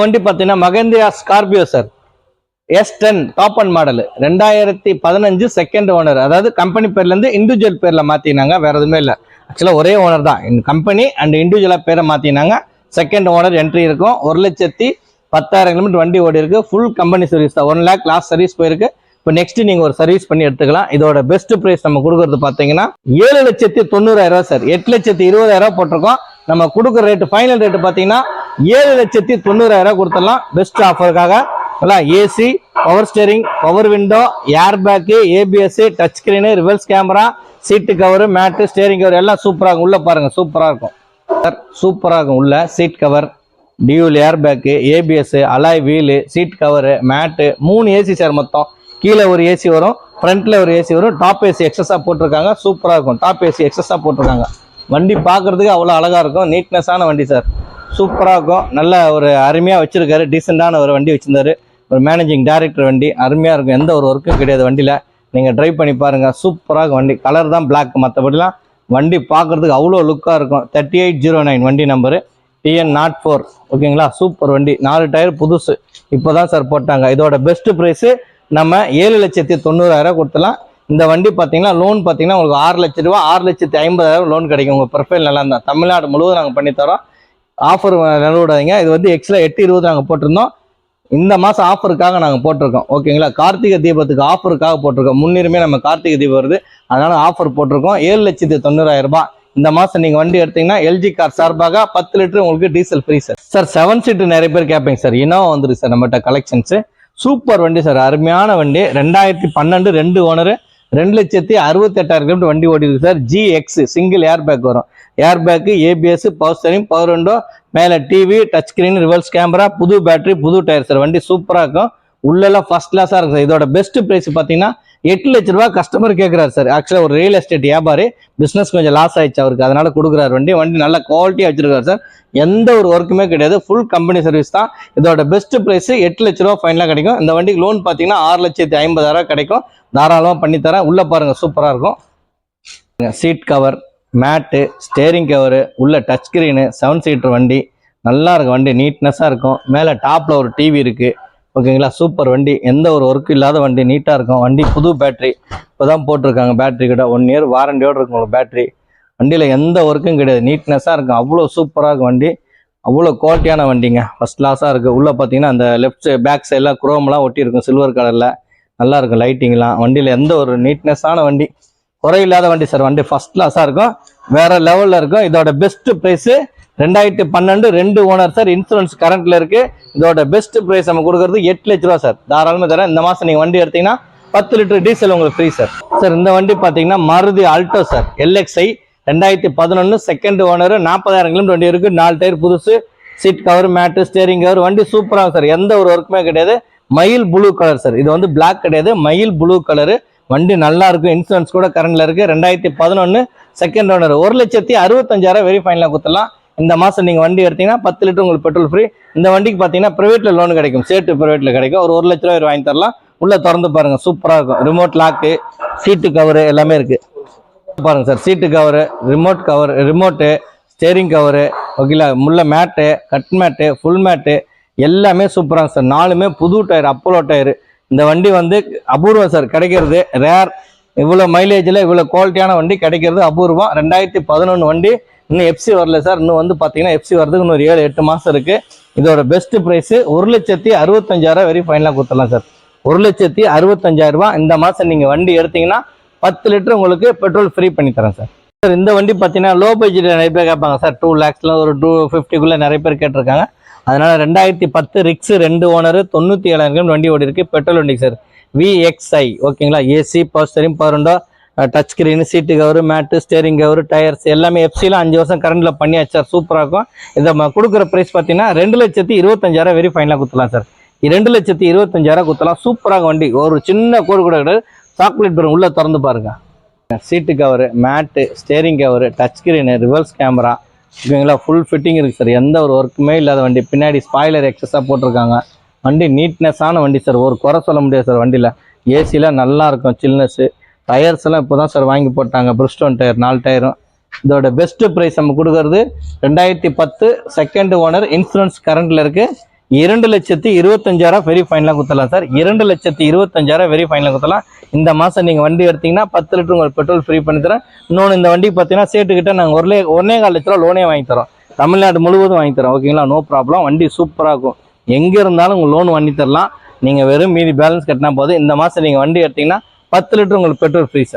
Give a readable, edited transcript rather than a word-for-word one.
வண்டி பார்த்தீங்கன்னா Mahindra Scorpio sir S10 top and model 2015 second owner. அதாவது கம்பெனி பேர்லேருந்து இண்டிவிஜுவல் பேரில் மாற்றினாங்க, வேற எதுவுமே இல்லை. ஆக்சுவலாக ஒரே ஓனர் தான், கம்பெனி அண்ட் இண்டிவிஜுவலாக பேரை மாற்றினாங்க. செகண்ட் ஓனர் என்ட்ரி இருக்கும். 1,10,000 கிலோமீட்டர் வண்டி ஓடி இருக்கு. ஃபுல் கம்பெனி சர்வீஸ் தான். 1 lakh லாஸ்ட் சர்வீஸ் போயிருக்கு. இப்போ நெக்ஸ்ட் நீங்கள் ஒரு சர்வீஸ் பண்ணி எடுத்துக்கலாம். இதோட பெஸ்ட் ப்ரைஸ் நம்ம கொடுக்குறது பார்த்தீங்கன்னா 7,90,000 சார். 8,20,000 போட்டிருக்கோம். நம்ம கொடுக்குற ரேட்டு ஃபைனல் ரேட்டு பார்த்தீங்கன்னா 7,90,000 கொடுத்துடலாம். பெஸ்ட் ஆஃபருக்காக AC, power steering, power window, air bag, ABS, touch screen, reverse camera, seat cover, mat, steering cover எல்லாம் சூப்பராக இருக்கும். உள்ள பாருங்க, சூப்பராக இருக்கும் சார். சூப்பராக இருக்கும். உள்ள seat cover, dual air bag, ABS, alloy wheel, seat cover, mat, 3 AC sir. மொத்தம் கீழே ஒரு ஏசி வரும், ஃப்ரண்ட்ல ஒரு ஏசி வரும். டாப் ஏசி எக்ஸஸா போட்டிருக்காங்க. சூப்பராக இருக்கும். டாப் ஏசி எக்ஸஸா போட்டிருக்காங்க. வண்டி பார்க்கறதுக்கு அவ்வளோ அழகா இருக்கும். நீட்னஸான வண்டி சார். சூப்பராக இருக்கும். நல்ல ஒரு அருமையாக வச்சிருக்காரு. டீசெண்டான ஒரு வண்டி வச்சிருந்தாரு. ஒரு மேனேஜிங் டைரக்டர் வண்டி. அருமையாக இருக்கும். எந்த ஒரு ஒர்க்கும் கிடையாது வண்டியில். நீங்கள் ட்ரைவ் பண்ணி பாருங்கள். சூப்பராக வண்டி. கலர் தான் பிளாக், மற்றபடிலாம் வண்டி பார்க்குறதுக்கு அவ்வளோ லுக்காக இருக்கும். 3809 வண்டி நம்பரு, TN04. ஓகேங்களா? சூப்பர் வண்டி. 4 டயர் புதுசு இப்போ தான் சார் போட்டாங்க. இதோட பெஸ்ட் ப்ரைஸு நம்ம 7,90,000 கொடுத்துலாம். இந்த வண்டி பார்த்தீங்கன்னா லோன் பார்த்தீங்கன்னா உங்களுக்கு 6 லட்ச ரூபா, 6,50,000 லோன் கிடைக்கும். உங்கள் ப்ரொஃபைல் நல்லா இருந்தால் தமிழ்நாடு முழுவதும் நாங்கள் பண்ணித்தரோம். ஆஃபர் நிலவிடாதீங்க. இது வந்து எக்ஸ்ட்ரா 8,20 நாங்கள் போட்டிருந்தோம். இந்த மாதம் ஆஃபருக்காக நாங்கள் போட்டிருக்கோம். ஓகேங்களா? கார்த்திகை தீபத்துக்கு ஆஃபருக்காக போட்டிருக்கோம். முன்னுரிமை நம்ம கார்த்திகை தீபம் வருது, அதனால ஆஃபர் போட்டிருக்கோம். 7,90,000 இந்த மாதம் நீங்கள் வண்டி எடுத்தீங்கன்னா எல்ஜி கார் சார்பாக 10 லிட்டர் உங்களுக்கு டீசல் ஃப்ரீ சார். சார் 7 சீட்டு நிறைய பேர் கேட்பீங்க சார். இனோவா வந்துருக்கு சார் நம்மகிட்ட கலெக்ஷன்ஸு. சூப்பர் வண்டி சார். அருமையான வண்டி. 2012 2 ஓனரு, 2,68,000 கிலோமீட்டர் வண்டி ஓடி இருக்கு sir. GX single air bag வரும். Air bag, ABS, power steering, power window, மேலே TV, touch screen, reverse camera, புது பேட்டரி, புது டயர் சார். வண்டி சூப்பராக இருக்கும். உள்ளெல்லாம் ஃபர்ஸ்ட் கிளாஸாக இருக்கும் சார். இதோட பெஸ்ட் ப்ரைஸ் பார்த்தீங்கன்னா 8 லட்ச ரூபா கஸ்டமர் கேட்குறாரு சார். ஆக்சுவலாக ஒரு ரியல் எஸ்டேட் வியாபாரி, பிஸ்னஸ் கொஞ்சம் லாஸ் ஆயிடுச்சு அவருக்கு, அதனால கொடுக்குறாரு வண்டி. வண்டி நல்ல குவாலிட்டியாக வச்சிருக்காரு சார். எந்த ஒரு ஒர்க்குமே கிடையாது. ஃபுல் கம்பெனி சர்வீஸ் தான். இதோட பெஸ்ட் ப்ரைஸ் 8 லட்ச ரூபா ஃபைனலாக கிடைக்கும். இந்த வண்டிக்கு லோன் பார்த்தீங்கன்னா 6,50,000 கிடைக்கும். தாராளமாக பண்ணித்தரேன். உள்ளே பாருங்க, சூப்பராக இருக்கும். Seat cover, mat, steering cover, உள்ள டச் ஸ்கிரீனு, 7 சீட்டர் வண்டி. நல்லா இருக்கும் வண்டி. நீட்னஸாக இருக்கும். மேலே டாப்பில் ஒரு டிவி இருக்குது. ஓகேங்களா? சூப்பர் வண்டி. எந்த ஒரு ஒர்க்கும் இல்லாத வண்டி. நீட்டாக இருக்கும் வண்டி. புது பேட்டரி இப்போ தான் போட்டிருக்காங்க. பேட்டரி கிட்ட 1 இயர் வாரண்டியோடு இருக்கும் உங்களுக்கு பேட்டரி. வண்டியில் எந்த ஒர்க்கும் கிடையாது. நீட்னஸாக இருக்கும். அவ்வளோ சூப்பராக இருக்கும் வண்டி. அவ்வளோ குவாலிட்டியான வண்டிங்க. ஃபஸ்ட் கிளாஸாக இருக்குது. உள்ளே பார்த்தீங்கன்னா அந்த லெஃப்ட் பேக் சைடெலாம் குரோம்லாம் ஒட்டி இருக்கும் சில்வர் கலரில். நல்லா இருக்கும் லைட்டிங்லாம். வண்டியில் எந்த ஒரு நீட்னஸான வண்டி, குறையில்லாத வண்டி சார். வண்டி ஃபர்ஸ்ட் கிளாஸாக இருக்கும். வேற லெவலில் இருக்கும். இதோட best price 2012 2 owner sir. Insurance கரண்ட்ல இருக்கு. இதோட பெஸ்ட் ப்ரைஸ் நம்ம கொடுக்கறது 8 லட்ச ரூபா சார். தாராளமாக தரேன். இந்த மாதம் நீங்கள் வண்டி எடுத்தீங்கன்னா 10 லிட்டர் டீசல் உங்களுக்கு ஃப்ரீ சார். சார் இந்த வண்டி பார்த்தீங்கன்னா Maruti Alto sir. LXI 2011 second owner, 40,000 kilometre வண்டி இருக்கு. 4 டயர் புதுசு, seat cover, mat, steering cover. வண்டி சூப்பராக சார். எந்த ஒரு ஒர்க்குமே கிடையாது. மயில் ப்ளூ கலர் சார். இது வந்து பிளாக் கிடையாது, மயில் ப்ளூ கலரு. வண்டி நல்லா இருக்கும். இன்சூரன்ஸ் கூட கரண்ட்ல இருக்கு. 2011 செகண்ட் ஓனர். 1,65,000 வெரி ஃபைனலாக கொடுத்துடலாம். இந்த மாதம் நீங்கள் வண்டி எடுத்தீங்கன்னா 10 லிட்டர் உங்களுக்கு பெட்ரோல் ஃப்ரீ. இந்த வண்டிக்கு பார்த்தீங்கன்னா ப்ரைவேட்ல லோன் கிடைக்கும். சேட்டு ப்ரைவேட்ல கிடைக்கும். ஒரு 1 லட்ச ரூபாய் வாங்கி தரலாம். உள்ள திறந்து பாருங்க, சூப்பராக இருக்கும். ரிமோட் லாக்கு, சீட்டு கவரு எல்லாமே இருக்கு. பாருங்க சார். சீட்டு cover, remote cover, remote, steering cover, ஓகேங்களா? முள்ள மேட்டு, கட் மேட்டு, ஃபுல் மேட்டு எல்லாமே சூப்பராக சார். 4மே புது டயர், அப்போலோ டயரு. இந்த வண்டி வந்து அபூர்வம் சார். கிடைக்கிறது ரேர். இவ்வளோ மைலேஜில் இவ்வளோ குவாலிட்டியான வண்டி கிடைக்கிறது அபூர்வம். 2011 வண்டி. இன்னும் FC வரல சார். இன்னும் வந்து பார்த்தீங்கன்னா FC வரதுக்கு இன்னொரு 7-8 மாதம் இருக்குது. இதோட பெஸ்ட் ப்ரைஸு 1,65,000 வெரி ஃபைனலாக கொடுத்துடலாம் சார். 1,65,000. இந்த மாதம் நீங்கள் வண்டி எடுத்தீங்கன்னா 10 லிட்டர் உங்களுக்கு பெட்ரோல் ஃப்ரீ பண்ணி தரேன் சார். சார் இந்த வண்டி பார்த்தீங்கன்னா லோ பட்ஜெட் நிறைய பேர் கேட்பாங்க சார். 2 lakhsல ஒரு 250 நிறைய பேர் கேட்டிருக்காங்க. அதனால 2010 ரிக்ஸ் 2 ஓனர், 97,000 வண்டி ஓடி இருக்கு. பெட்ரோல் வண்டி சார். VXI ஓகேங்களா? AC, power steering, power window, touch screen, seat cover, mat, steering cover, tyres எல்லாமே FCல 5 வருஷம் கரண்ட்ல பண்ணியாச்சு சார். சூப்பராக இருக்கும். இதை கொடுக்குற ப்ரைஸ் பார்த்தீங்கன்னா 2,25,000 வெரி ஃபைனலாக கொடுத்துலாம் சார். 2,25,000 கொடுத்துலாம். சூப்பராக வண்டி. ஒரு சின்ன கோடு கூட கிடையாது. சாக்லேட் பெரும். உள்ள திறந்து பாருங்க. Seat cover, mat, steering cover, touch screen, reverse camera, ஓகேங்களா? ஃபுல் ஃபிட்டிங் இருக்குது சார். எந்த ஒரு ஒர்க்குமே இல்லாத வண்டி. பின்னாடி ஸ்பாய்லர் எக்ஸஸாக போட்டிருக்காங்க. வண்டி நீட்னஸான வண்டி சார். ஒரு குறை சொல்ல முடியாது சார் வண்டியில். ஏசியில் நல்லா இருக்கும், சில்னஸ்ஸு. டயர்ஸ் எல்லாம் இப்போ தான் சார் வாங்கி போட்டாங்க. பிரிஸ்டோன் டயர் 4 டயரும். இதோட பெஸ்ட் ப்ரைஸ் நம்ம கொடுக்கறது 2010 செகண்ட் ஓனர். இன்சூரன்ஸ் கரண்ட்டில் இருக்குது. 2,25,000 வெரி ஃபைனலாக குத்தலாம் சார். 2,25,000 வெரி ஃபைனலாக குத்தலாம். இந்த மாதம் நீங்கள் வண்டி எடுத்தீங்கன்னா 10 லிட்டர் உங்களுக்கு பெட்ரோல் ஃப்ரீ பண்ணி தரேன். இன்னொன்று இந்த வண்டி பார்த்தீங்கன்னா சேட்டுக்கிட்ட நாங்கள் 1.25 லட்ச ரூபா லோனே வாங்கி தரோம். தமிழ்நாடு முழுவதும் வாங்கி தரோம். ஓகேங்களா, நோ ப்ராப்ளம். வண்டி சூப்பராக இருக்கும். எங்கே இருந்தாலும் உங்களுக்கு லோன் பண்ணி தரலாம். நீங்கள் வெறும் மீதி பேலன்ஸ் கட்டினா போதும். இந்த மாதம் நீங்கள் வண்டி எடுத்தீங்கன்னா 10 லிட்டர் உங்களுக்கு பெட்ரோல் ஃப்ரீ சார்.